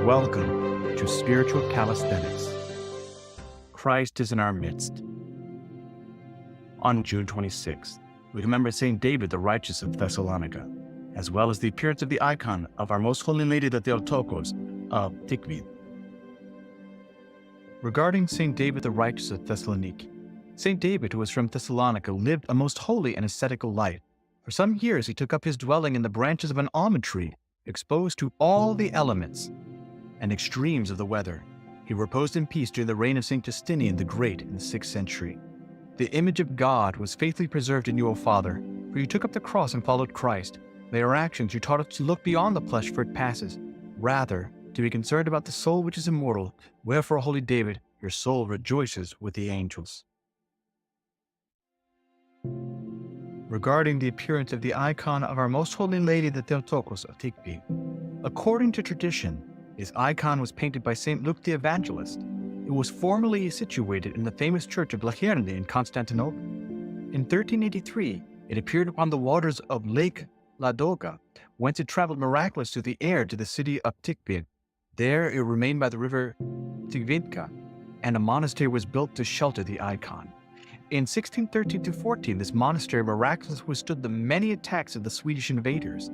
Welcome to Spiritual Calisthenics. Christ is in our midst. On June 26th, we remember St. David the Righteous of Thessalonika, as well as the appearance of the icon of our Most Holy Lady the Theotokos of Tikhvin. Regarding St. David the Righteous of Thessalonika, St. David, who was from Thessalonica, lived a most holy and ascetical life. For some years he took up his dwelling in the branches of an almond tree, exposed to all the elements and extremes of the weather. He reposed in peace during the reign of St. Justinian the Great in the 6th century. The image of God was faithfully preserved in you, O Father, for you took up the cross and followed Christ. By your actions you taught us to look beyond the flesh, for it passes, rather to be concerned about the soul which is immortal. Wherefore, holy David, your soul rejoices with the angels. Regarding the appearance of the icon of our Most Holy Lady the Theotokos of Tikhvin, according to tradition, his icon was painted by St. Luke the Evangelist. It was formerly situated in the famous church of Lacherni in Constantinople. In 1383, it appeared upon the waters of Lake Ladoga, whence it traveled miraculous through the air to the city of Tikhvin. There it remained by the river Tikhvinka, and a monastery was built to shelter the icon. In 1613-14, this monastery miraculously withstood the many attacks of the Swedish invaders.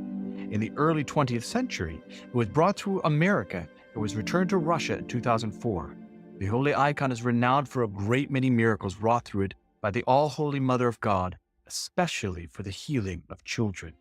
In the early 20th century, it was brought to America and was returned to Russia in 2004. The holy icon is renowned for a great many miracles wrought through it by the All-Holy Mother of God, especially for the healing of children.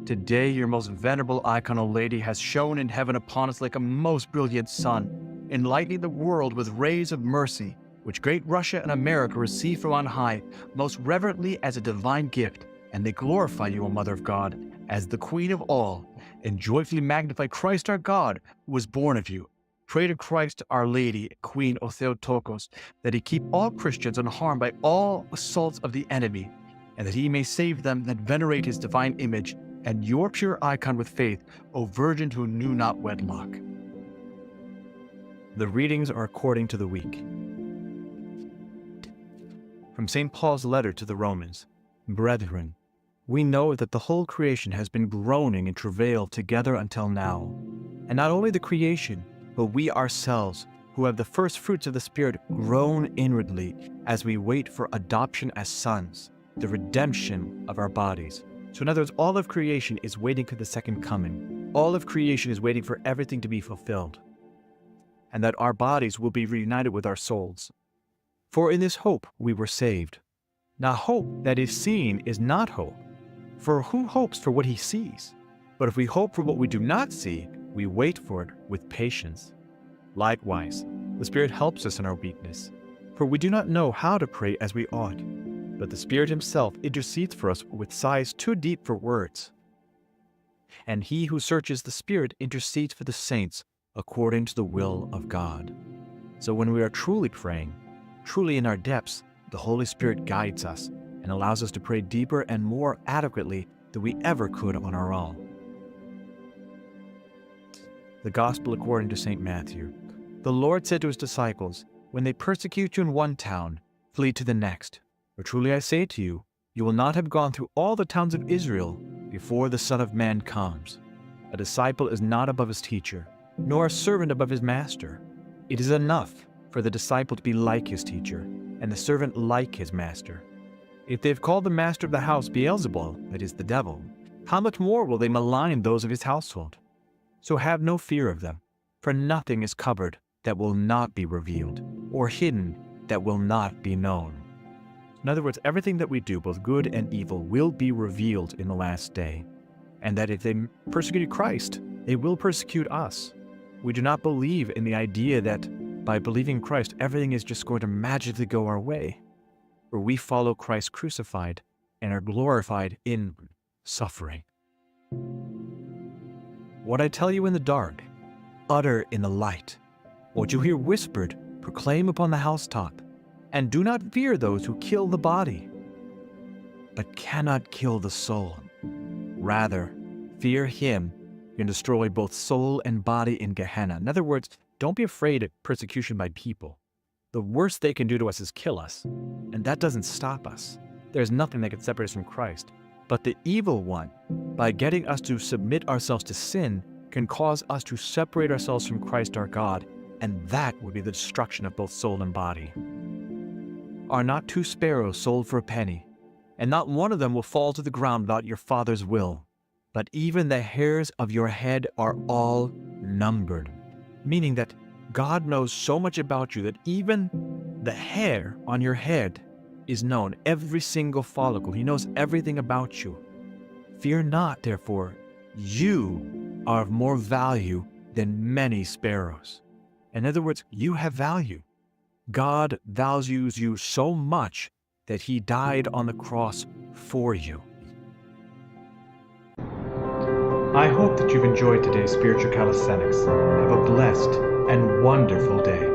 Today, your most venerable icon, O Lady, has shone in heaven upon us like a most brilliant sun, enlightening the world with rays of mercy, which great Russia and America receive from on high, most reverently as a divine gift, and they glorify you, O Mother of God, as the Queen of all, and joyfully magnify Christ our God, who was born of you. Pray to Christ our Lady, Queen of Theotokos, that he keep all Christians unharmed by all assaults of the enemy, and that he may save them that venerate his divine image, and your pure icon with faith, O Virgin who knew not wedlock. The readings are according to the week. From St. Paul's letter to the Romans. Brethren, we know that the whole creation has been groaning in travail together until now. And not only the creation, but we ourselves, who have the first fruits of the Spirit, groan inwardly as we wait for adoption as sons, the redemption of our bodies. So in other words, all of creation is waiting for the second coming. All of creation is waiting for everything to be fulfilled, and that our bodies will be reunited with our souls. For in this hope we were saved. Now hope that is seen is not hope. For who hopes for what he sees? But if we hope for what we do not see, we wait for it with patience. Likewise, the Spirit helps us in our weakness. For we do not know how to pray as we ought, but the Spirit himself intercedes for us with sighs too deep for words. And he who searches the Spirit intercedes for the saints according to the will of God. So when we are truly praying, truly in our depths, the Holy Spirit guides us and allows us to pray deeper and more adequately than we ever could on our own. The Gospel according to St. Matthew. The Lord said to his disciples, when they persecute you in one town, flee to the next. For truly I say to you, you will not have gone through all the towns of Israel before the Son of Man comes. A disciple is not above his teacher, nor a servant above his master. It is enough for the disciple to be like his teacher, and the servant like his master. If they have called the master of the house Beelzebul, that is the devil, how much more will they malign those of his household? So have no fear of them, for nothing is covered that will not be revealed, or hidden that will not be known. In other words, everything that we do, both good and evil, will be revealed in the last day, and that if they persecuted Christ, they will persecute us. We do not believe in the idea that by believing in Christ, everything is just going to magically go our way. For we follow Christ crucified and are glorified in suffering. What I tell you in the dark, utter in the light. What you hear whispered, proclaim upon the housetop. And do not fear those who kill the body, but cannot kill the soul. Rather, fear him who can destroy both soul and body in Gehenna. In other words, don't be afraid of persecution by people. The worst they can do to us is kill us, and that doesn't stop us. There's nothing that can separate us from Christ. But the evil one, by getting us to submit ourselves to sin, can cause us to separate ourselves from Christ our God, and that would be the destruction of both soul and body. Are not 2 sparrows sold for a penny, and not one of them will fall to the ground without your Father's will? But even the hairs of your head are all numbered. Meaning that God knows so much about you that even the hair on your head is known, every single follicle. He knows everything about you. Fear not, therefore, you are of more value than many sparrows. In other words, you have value. God values you so much that he died on the cross for you. I hope that you've enjoyed today's spiritual calisthenics. Have a blessed and wonderful day.